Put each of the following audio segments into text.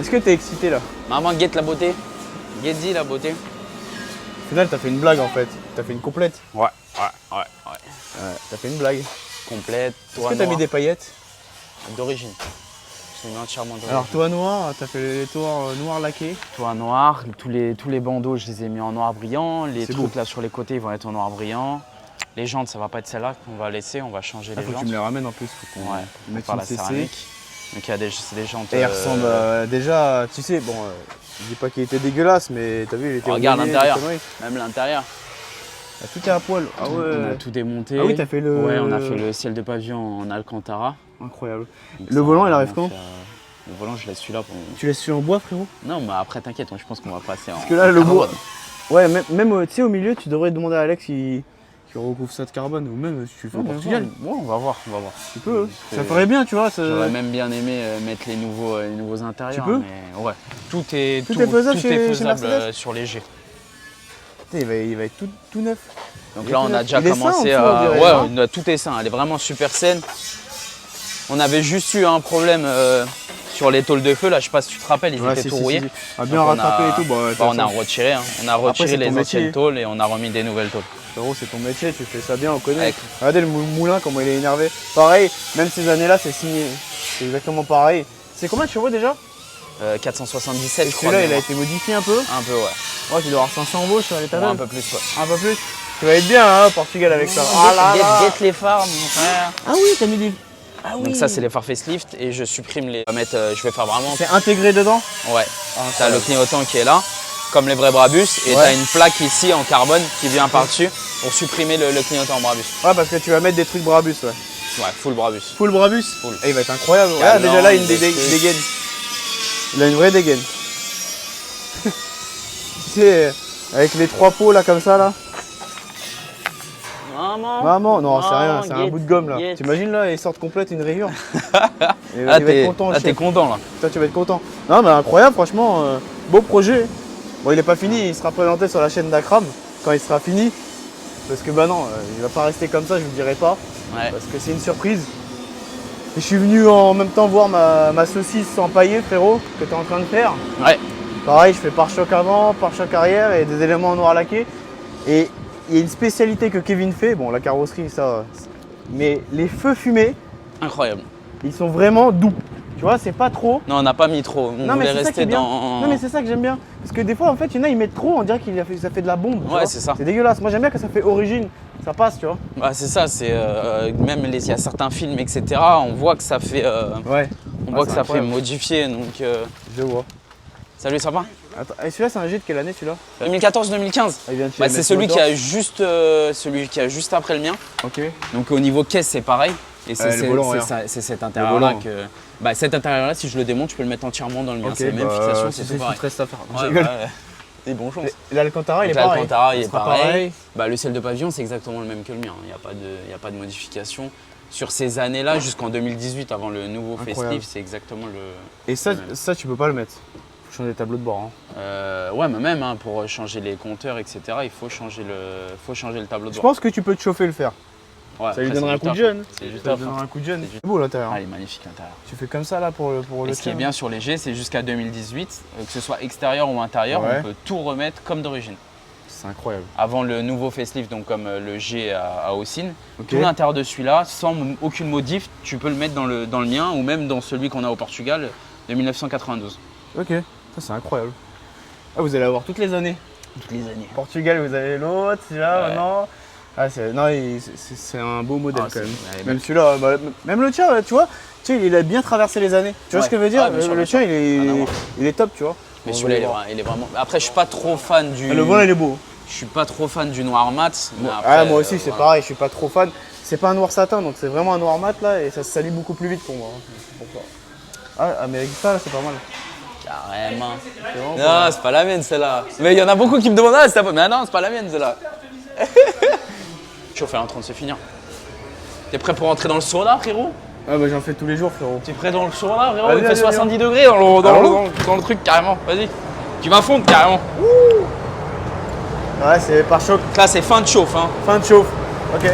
Est-ce que t'es excité là? Maman, guette la beauté. Guette-y la beauté. Au final, t'as fait une blague en fait. T'as fait une complète. Ouais. T'as fait une blague. Complète. Est-ce que t'as mis des paillettes? D'origine. Je l'ai mis entièrement d'origine. Alors toi noir, t'as fait les toits noirs laqués. Toit noir, tous les bandeaux, je les ai mis en noir brillant. Les trucs beau. là sur les côtés, ils vont être en noir brillant. Les jantes, ça va pas être celle-là qu'on va laisser, on va changer les Faut que jantes. tu me les ramènes en plus. Faut qu'on mette par une la CC. céramique. Donc c'est des jantes. Et il ressemble déjà, tu sais, bon, je dis pas qu'il était dégueulasse, mais t'as vu, il était Regarde rouillé, l'intérieur, des conneries. même l'intérieur. Ah, tout est à poil. Ah ouais. On a tout démonté. Ah oui, t'as fait le. Ouais, on a fait le ciel de pavillon en Alcantara. Incroyable. Donc Le ça, volant, il on arrive va quand? faire, Le volant, je laisse celui-là pour. Tu laisses celui en bois, frérot? Non, mais après, t'inquiète, je pense qu'on va passer en. Parce que là, le bois. carbone. Ouais, même tu sais, au milieu, tu devrais demander à Alex qui recouvre ça de carbone, ou même si tu le fais au Portugal. Ouais, on va voir. Tu peux, ça ferait bien, tu vois. J'aurais même bien aimé mettre les nouveaux intérieurs. Tu peux mais ouais, tout est faisable chez faisable Mercedes sur léger. Putain, il va être tout neuf. Donc Il est là, tout on a neuf. déjà Il est sain, commencé en dessous, on dirait, ouais, non tout est sain. Elle est vraiment super saine. On avait juste eu un problème sur les tôles de feu. Là, je sais pas si tu te rappelles, ils étaient tout rouillés. Ah, bien Donc, rattrapé et tout. on a retiré. On a retiré c'est les ton anciennes métier. tôles et on a remis des nouvelles tôles. Frérot, c'est ton métier, tu fais ça bien, on connaît. Avec- Regardez le moulin, comment il est énervé. Pareil, même ces années-là, c'est signé. C'est exactement pareil. C'est combien de chevaux déjà? 477, Et je crois. celui-là, il mais a été modifié un peu. un peu, ouais. Ouais, tu dois avoir 500 chevaux sur l'état Un peu plus, ouais. Un peu plus. Tu vas être bien, hein, au Portugal avec ça. Ah là là. Guette les phares, mon frère. Ah oui, t'as mis des. Ah oui. Donc ça, c'est les phares facelift et je supprime les. Je vais faire vraiment. C'est intégré dedans. Ouais. Ah, T'as le clignotant qui est là, comme les vrais Brabus, et Ouais. t'as une plaque ici en carbone qui vient par-dessus pour supprimer le clignotant en Brabus. Ouais, parce que tu vas mettre des trucs Brabus, ouais. Ouais, full Brabus. Full Brabus. Full. Et il va être incroyable. Calandre, Regarde, déjà là, une des trucs. dégaine. Il a une vraie dégaine. Tu sais, avec les trois pots là, comme ça, là. Maman, non, c'est rien, c'est un bout de gomme là. T'imagines là, ils sortent complète une rayure. Il va être content, le t'es chef. content là. Toi, tu vas être content. Non, mais incroyable, franchement, beau projet. Bon, il est pas fini, il sera présenté sur la chaîne d'Akram quand il sera fini. Parce que bah non, il va pas rester comme ça, je vous dirai pas. Ouais. Parce que c'est une surprise. Et je suis venu en même temps voir ma saucisse empaillée, frérot, que tu es en train de faire. Ouais. Pareil, je fais pare-choc avant, pare-choc arrière et des éléments en noir laqué. Et il y a une spécialité que Kevin fait, bon la carrosserie ça, mais les feux fumés, Incroyable. ils sont vraiment doux. Tu vois, c'est pas trop. Non, on n'a pas mis trop. On Non mais voulait c'est ça qui rester est bien. dans. Non mais c'est ça que j'aime bien. Parce que des fois en fait, il y en a ils mettent trop, on dirait que ça fait de la bombe. tu Ouais, vois. c'est ça. C'est dégueulasse. Moi j'aime bien que ça fait origine, ça passe, tu vois. Bah, c'est ça, c'est même il y a certains films, etc. On voit que ça fait. Ouais. On voit que c'est ça fait incroyable. modifier. Donc. Je vois. Salut, ça va? Attends, et celui-là c'est un jet de quelle année celui-là? 2014-2015. Ah, il vient de chez Bah, c'est MS celui Motors. qui a juste après le mien. Ok. Donc au niveau caisse, c'est pareil. Et Ouais, le volant, regarde. c'est cet intérieur-là volant. que. Bah, cet intérieur-là, si je le démonte, tu peux le mettre entièrement dans le mien. Ok, c'est la même bah, fixation, si c'est tout pareil. reste à faire. Ouais, Je rigole. ouais. Et bon chance. Et l'Alcantara, il est Donc, pareil. l'Alcantara, il est sera pareil. Bah, le ciel de pavillon, c'est exactement le même que le mien. Il n'y a pas de modification. Sur ces années-là, jusqu'en 2018, avant le nouveau Incroyable. festif, c'est exactement le. Et ça, le même. ça, tu peux pas le mettre. Faut changer les tableaux de bord. Hein. Ouais, mais même hein, pour changer les compteurs, etc., il faut changer le tableau de Je bord. pense que tu peux te chauffer le fer. Ouais, Ça lui après, donnera un c'est coup de du jeune. taf. C'est du Ça lui taf. donnera un coup de jeune. C'est du- C'est beau l'intérieur. Ah, il est magnifique l'intérieur. Tu fais comme ça là pour le Et ce qui est tien. bien sur les G, c'est jusqu'à 2018, que ce soit extérieur ou intérieur, Ouais. on peut tout remettre comme d'origine. C'est incroyable. Avant le nouveau facelift, donc comme le G à Haussine, Ok. tout l'intérieur de celui-là, sans aucune modif, tu peux le mettre dans le mien ou même dans celui qu'on a au Portugal de 1992. Ok. Ça, c'est incroyable. Ah, vous allez avoir toutes les années. Toutes les années. Portugal, vous avez l'autre, celui-là, Ouais. maintenant. Ah, non, c'est un beau modèle Ah, quand même. ouais, Même celui-là, bah, même le tien, tu vois, il a bien traversé les années. Tu vois Ouais. ce que je veux dire? Ah, bien sûr, Le bien tien, sûr. Rien à voir. il est top, tu vois. Mais On celui-là, va voir. il est vraiment. Après, je suis pas trop fan du. Ah, le volant, il est beau. Je suis pas trop fan du noir mat. Mais Ah, après, moi aussi, c'est voilà. pareil, je suis pas trop fan. C'est pas un noir satin, donc c'est vraiment un noir mat là, et ça se salit beaucoup plus vite pour moi. hein. C'est pour ça. Ah, Amérique là, c'est pas mal. Carrément. C'est vraiment pas Non, mal. c'est pas la mienne celle-là. Mais il y en a beaucoup qui me demandent, ah, c'est ta... Mais non, c'est pas la mienne celle-là. Chauffe, elle est en train de se finir. T'es prêt pour rentrer dans le sauna, frérot? Ah, bah j'en fais tous les jours, frérot. T'es prêt dans le sauna, frérot? Vas-y, Il fait vas-y, 70 degrés dans le truc, carrément. Vas-y. Tu vas fondre, carrément. Ouais, c'est par choc, Donc là, c'est fin de chauffe, hein. fin de chauffe. Ok.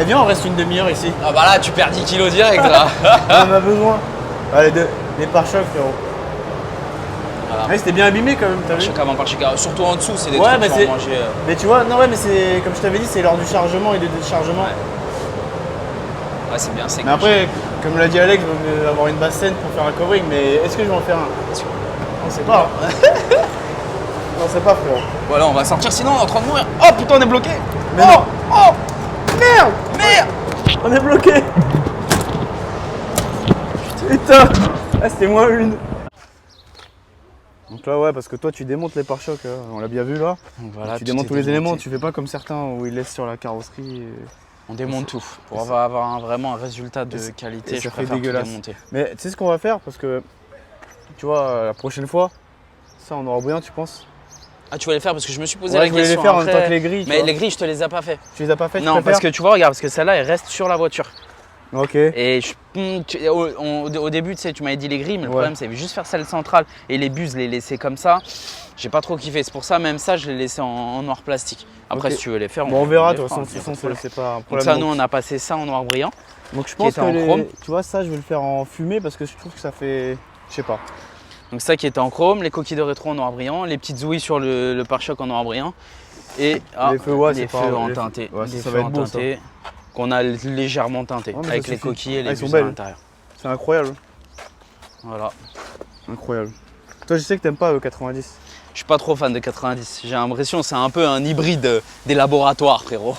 Eh bien, on reste une demi-heure ici. Ah bah là, tu perds 10 kilos direct, là. On en a besoin. Allez, les pare-chocs, frérot. Voilà. Ouais, c'était bien abîmé quand même, t'as vu. Pare-choc avant, pare-choc arrière. Surtout en dessous, c'est des Ouais, trucs bah qui c'est- vont manger. Mais tu vois, non ouais mais c'est comme je t'avais dit, c'est lors du chargement et du déchargement. Ouais, c'est bien sec. Mais après, comme l'a dit Alex, il vaut mieux avoir une basse scène pour faire un covering, mais est-ce que je vais en faire un? On sait pas. On sait pas frérot. Voilà, on va sortir, sinon on est en train de mourir. Oh putain, on est bloqué. Mais oh, non. oh, Merde. merde. On est bloqué. Putain. Ah c'était moins une. Donc là ouais, parce que toi tu démontes les pare-chocs, on l'a bien vu là. Donc voilà, Tu tout démontes est tous les démonté. éléments, tu fais pas comme certains où ils laissent sur la carrosserie. On démonte tout. Pour avoir vraiment un résultat de qualité, et je ça fait préfère tout dégueulasse. démonter. Mais tu sais ce qu'on va faire, parce que tu vois, la prochaine fois, ça on aura brillant, tu penses? Ah, tu vas les faire parce que je me suis posé Ouais, la je voulais les question faire en après. même temps que les grilles. Mais les grilles, je te les ai pas fait. Tu les as pas fait? Non, parce que tu vois, regarde, parce que celle-là, elle reste sur la voiture. Ok. Et au début, tu sais, tu m'avais dit les grilles, mais le problème, c'est juste faire celle centrale et les buses, les laisser comme ça. J'ai pas trop kiffé. C'est pour ça, même ça, je l'ai laissé en noir plastique. Après, Ok. si tu veux les faire, Bon, on verra, de les toute façon, fera, y a pas de problème. c'est pas un Donc problème. ça, nous, on a passé ça en noir brillant. Donc je pense était que en chrome. tu vois, ça je vais le faire en fumée parce que je trouve que ça fait, je sais pas. Donc ça qui était en chrome, les coquilles de rétro en noir brillant, les petites ouïes sur le pare-choc en noir brillant. Et Les feux, ouais, les c'est feux pas- en les teinté. feux- ouais, Les ça feux va être en beau, ça. teinté qu'on a légèrement teinté Ouais, mais avec ça les suffit. coquilles et les Elles sont buses à belles. l'intérieur. C'est incroyable. Voilà. Incroyable. Toi je sais que t'aimes pas 90. Je suis pas trop fan de 90. J'ai l'impression que c'est un peu un hybride des laboratoires, frérot.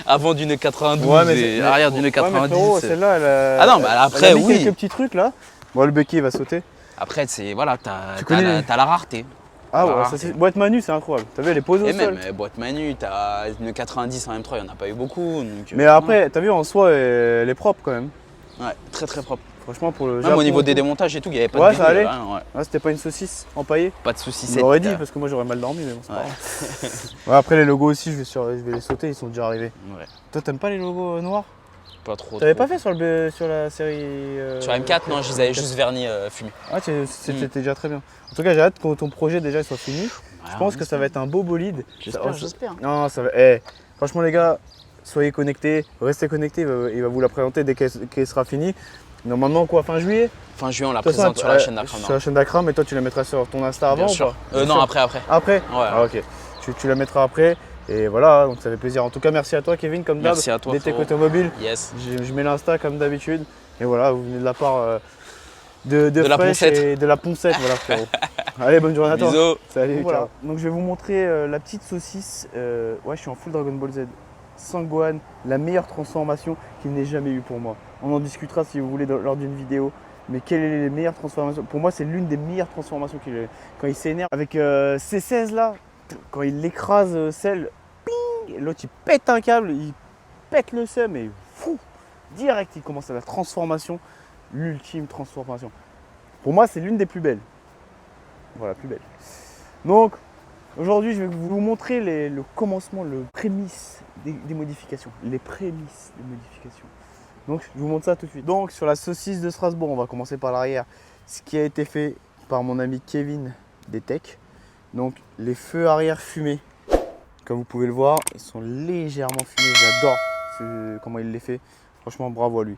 Avant d'une 92 et arrière d'une 90. frérot, celle-là, elle a, Ah non, bah après, elle a mis oui. quelques petits trucs là. Bon, le béquet va sauter. Après, c'est voilà, Tu connais t'as la rareté. Ah Voilà. ouais, ça, c'est... boîte Manu, c'est incroyable. T'as vu, elle est posée Et au sol. même boîte Manu, t'as une 90 en M3, il n'y en a pas eu beaucoup. Donc, Mais après, t'as vu, en soi, elle est propre quand même. ouais, très très propre. Franchement, pour le Même Japon au niveau et des tout. démontages et tout, il n'y avait pas Ouais, de ça allait. rien, ouais. Ah, c'était pas une saucisse empaillée. Pas de soucis. Je l'aurais dit parce que moi j'aurais mal dormi, mais bon, c'est pas grave. Ouais, après, les logos aussi, je vais les sauter, ils sont déjà arrivés. Ouais, Toi, t'aimes pas les logos noirs? pas trop. T'avais trop. pas fait sur la série. Sur M4, non, je les avais juste vernis fumés. Ah, c'était déjà très bien. En tout cas, j'ai hâte que ton projet déjà soit fini. Je pense que ça va être un beau bolide. J'espère. Non, ça va. Franchement, les gars, soyez connectés, restez connectés. Il va vous la présenter dès qu'elle sera finie. Normalement, quoi, fin juillet? Fin juillet, on la De toute façon, présente sur la chaîne d'Akram. Sur la chaîne d'Akram, et toi, tu la mettras sur ton Insta avant Bien ou sûr. pas Non, après. Après Ouais. Ah, ok. Tu la mettras après. Et voilà, donc ça fait plaisir. En tout cas, merci à toi, Kevin, comme d'hab. Merci à toi, DTech frérot. Automobile. Yes. Je mets l'Insta comme d'habitude. Et voilà, vous venez de la part de la Fresh Poncette. et de la Poncette, voilà, frérot. Allez, bonne journée à toi. Bisous. Salut, voilà. Donc je vais vous montrer la petite saucisse. Ouais, je suis en full Dragon Ball Z. Sangohan, la meilleure transformation qu'il n'ait jamais eu pour moi. On en discutera si vous voulez lors d'une vidéo. Mais quelles sont les meilleures transformations? Pour moi, c'est l'une des meilleures transformations qu'il ait. Quand il s'énerve avec C16 là, quand il écrase celle, ping, l'autre il pète un câble, il pète le seum et fou, direct il commence à la transformation, l'ultime transformation. Pour moi, c'est l'une des plus belles. Voilà, plus belle. Donc, aujourd'hui, je vais vous montrer le commencement, le prémisse des modifications. Les prémices des modifications. Donc, je vous montre ça tout de suite. Donc, sur la saucisse de Strasbourg, on va commencer par l'arrière. Ce qui a été fait par mon ami Kevin DTech. Donc, les feux arrière fumés. Comme vous pouvez le voir, ils sont légèrement fumés. J'adore comment il les fait. Franchement, bravo à lui.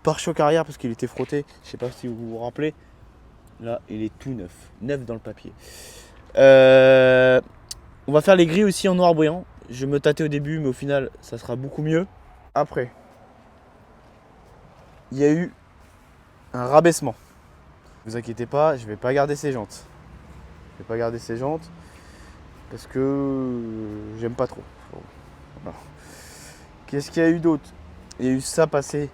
Pare-choc arrière, parce qu'il était frotté. Je ne sais pas si vous vous rappelez. Là, il est tout neuf. Neuf dans le papier. On va faire les grilles aussi en noir brillant. Je me tâtais au début, mais au final, ça sera beaucoup mieux. Après, il y a eu un rabaissement. Ne vous inquiétez pas, je ne vais pas garder ces jantes. Je vais pas garder ces jantes parce que j'aime pas trop. Voilà. Qu'est-ce qu'il y a eu d'autre? Il y a eu ça passé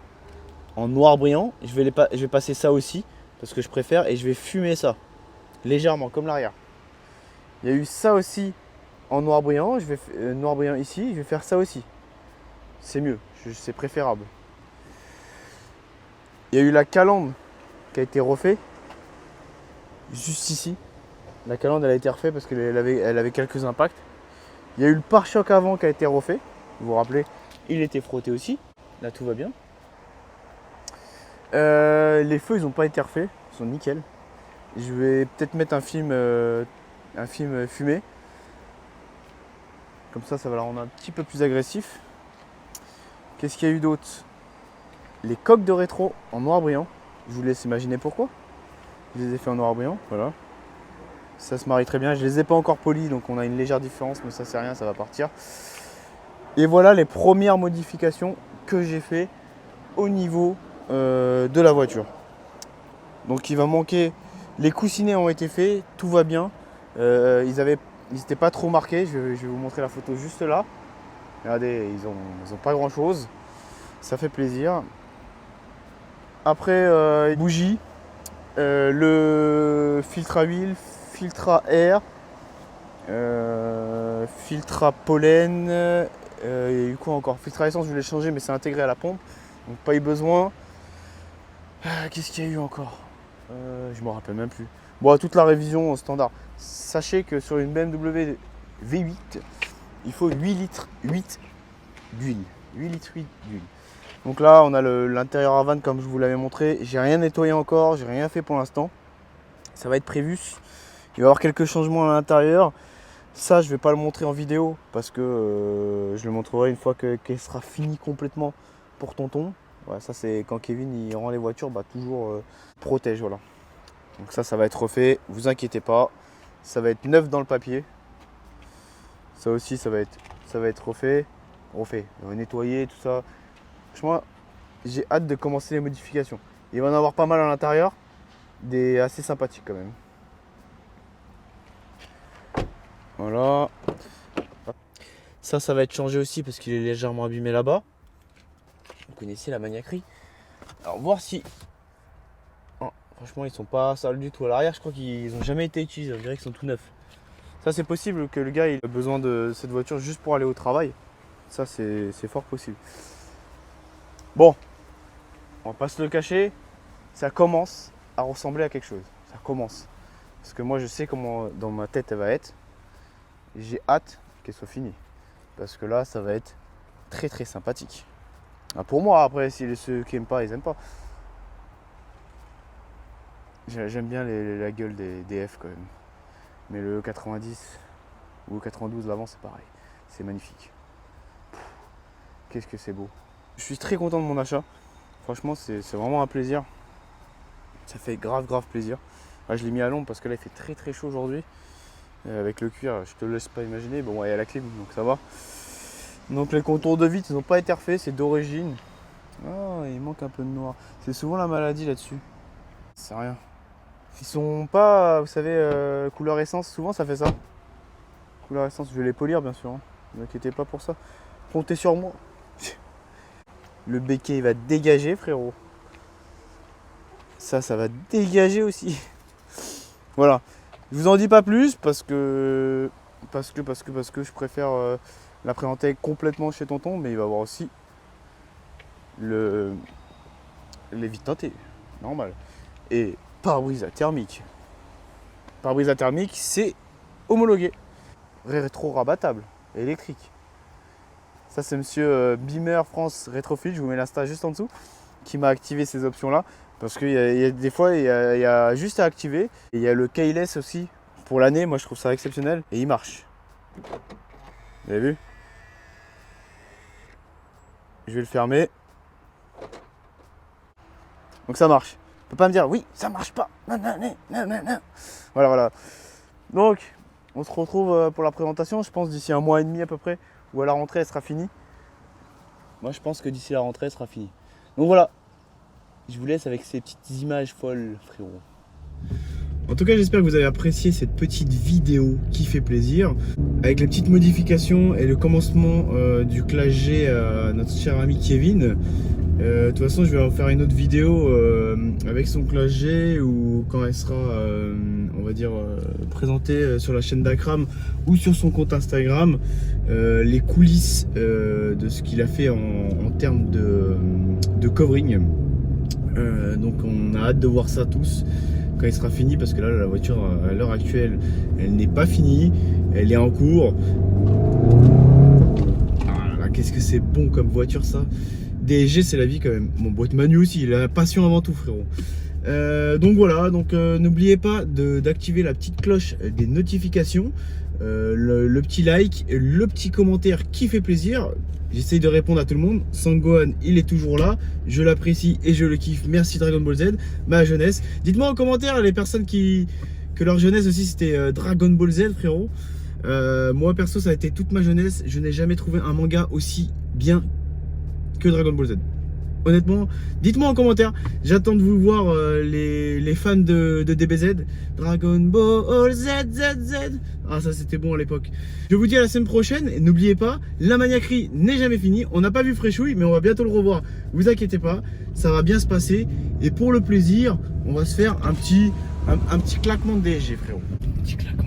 en noir brillant. Je vais passer ça aussi parce que je préfère et je vais fumer ça légèrement comme l'arrière. Il y a eu ça aussi en noir brillant. Je vais noir brillant ici. Je vais faire ça aussi. C'est mieux, c'est préférable. Il y a eu la calandre qui a été refaite juste ici. La calandre elle a été refaite parce qu'elle avait quelques impacts. Il y a eu le pare-choc avant qui a été refait. Vous vous rappelez, il était frotté aussi. Là tout va bien. Les feux ils n'ont pas été refaits, ils sont nickel. Je vais peut-être mettre un film fumé. Comme ça, ça va la rendre un petit peu plus agressif. Qu'est-ce qu'il y a eu d'autre? Les coques de rétro en noir brillant. Je vous laisse imaginer pourquoi. Je les ai fait en noir brillant, voilà. Ça se marie très bien. Je les ai pas encore polis, donc on a une légère différence, mais ça c'est rien, ça va partir. Et voilà les premières modifications que j'ai fait au niveau de la voiture. Donc il va manquer, les coussinets ont été faits, tout va bien. Ils n'étaient pas trop marqués, je vais vous montrer la photo juste là. Regardez, ils ont pas grand chose, ça fait plaisir. Après, bougies, le filtre à huile, filtre à air, filtre à pollen, et quoi encore, filtre à essence je voulais changer mais c'est intégré à la pompe, donc pas eu besoin. Qu'est-ce qu'il y a eu encore? Je me rappelle même plus. Bon, toute la révision standard. Sachez que sur une BMW V8, il faut 8 litres 8 d'huile. 8 litres 8 d'huile. Donc là, on a l'intérieur à vanne comme je vous l'avais montré. J'ai rien nettoyé encore, j'ai rien fait pour l'instant. Ça va être prévu. Il va y avoir quelques changements à l'intérieur. Ça, je vais pas le montrer en vidéo parce que je le montrerai une fois qu'elle sera finie complètement pour tonton. Voilà, ça c'est quand Kevin il rend les voitures, bah toujours protège, voilà. Donc ça va être refait, vous inquiétez pas. Ça va être neuf dans le papier. Ça aussi ça va être refait, nettoyé, tout ça. Franchement, j'ai hâte de commencer les modifications. Il va y en avoir pas mal à l'intérieur, des assez sympathiques quand même. Voilà. Ça va être changé aussi parce qu'il est légèrement abîmé là-bas. Vous connaissez la maniaquerie. Alors voir si... Oh, franchement ils sont pas sales du tout. À l'arrière je crois qu'ils n'ont jamais été utilisés. On dirait qu'ils sont tout neufs. Ça c'est possible que le gars il a besoin de cette voiture juste pour aller au travail. Ça c'est fort possible. Bon, on va pas se le cacher. Ça commence à ressembler à quelque chose. Ça commence. Parce que moi je sais comment dans ma tête elle va être. J'ai hâte qu'elle soit finie. Parce que là ça va être très très sympathique. Pour moi, après, si ceux qui n'aiment pas, ils n'aiment pas. J'aime bien la gueule des F quand même. Mais le 90 ou le 92 l'avant, c'est pareil. C'est magnifique. Qu'est-ce que c'est beau. Je suis très content de mon achat. Franchement, c'est vraiment un plaisir. Ça fait grave plaisir. Là, je l'ai mis à l'ombre parce que là, il fait très très chaud aujourd'hui. Avec le cuir, je te laisse pas imaginer. Bon, il y a la clim, donc ça va. Donc les contours de vitre, ils n'ont pas été refaits, c'est d'origine. Oh, il manque un peu de noir. C'est souvent la maladie là-dessus. C'est rien. Ils sont pas, vous savez, couleur essence, souvent ça fait ça. Couleur essence, je vais les polir bien sûr. Hein. Ne vous inquiétez pas pour ça. Comptez sur moi. Le béquet il va dégager, frérot. Ça va dégager aussi. Voilà. Je vous en dis pas plus parce que je préfère la présenter complètement chez tonton, mais il va avoir aussi les vitres teintées, normal. Et pare-brise à thermique. Pare-brise à thermique, c'est homologué. Rétro rabattable, électrique. Ça c'est monsieur Beamer France Rétrofil, je vous mets l'insta juste en dessous, qui m'a activé ces options-là. Parce qu'il y a des fois, il y a juste à activer. Et il y a le keyless aussi pour l'année, moi je trouve ça exceptionnel. Et il marche. Vous avez vu? Je vais le fermer. Donc ça marche. On peut pas me dire oui, ça marche pas. Non. Voilà. Donc, on se retrouve pour la présentation, je pense d'ici un mois et demi à peu près, ou à la rentrée elle sera finie. Moi je pense que d'ici la rentrée elle sera finie. Donc voilà. Je vous laisse avec ces petites images folles, frérot. En tout cas, j'espère que vous avez apprécié cette petite vidéo qui fait plaisir. Avec les petites modifications et le commencement du Clash G à notre cher ami Kevin. De toute façon, je vais en faire une autre vidéo avec son Clash G ou quand elle sera, on va dire, présentée sur la chaîne d'Akram ou sur son compte Instagram. Les coulisses de ce qu'il a fait en termes de covering. Donc on a hâte de voir ça tous quand il sera fini parce que là la voiture à l'heure actuelle elle n'est pas finie, elle est en cours. Ah là, qu'est-ce que c'est bon comme voiture ça. DSG c'est la vie quand même. Bon, boîte manuelle aussi, la passion avant tout, frérot. Donc voilà, donc n'oubliez pas d'activer la petite cloche des notifications, le petit like, le petit commentaire qui fait plaisir. J'essaye de répondre à tout le monde. Sangohan, il est toujours là. Je l'apprécie et je le kiffe. Merci Dragon Ball Z, ma jeunesse. Dites-moi en commentaire les personnes que que leur jeunesse aussi c'était Dragon Ball Z, frérot. Moi perso, ça a été toute ma jeunesse. Je n'ai jamais trouvé un manga aussi bien que Dragon Ball Z. Honnêtement, dites-moi en commentaire. J'attends de vous voir les fans de DBZ. Dragon Ball Z, Z, Z. Ah, ça c'était bon à l'époque. Je vous dis à la semaine prochaine. Et n'oubliez pas, la maniaquerie n'est jamais finie. On n'a pas vu Fréchouille, mais on va bientôt le revoir. Vous inquiétez pas, ça va bien se passer. Et pour le plaisir, on va se faire un petit claquement de DSG, frérot. Un petit claquement.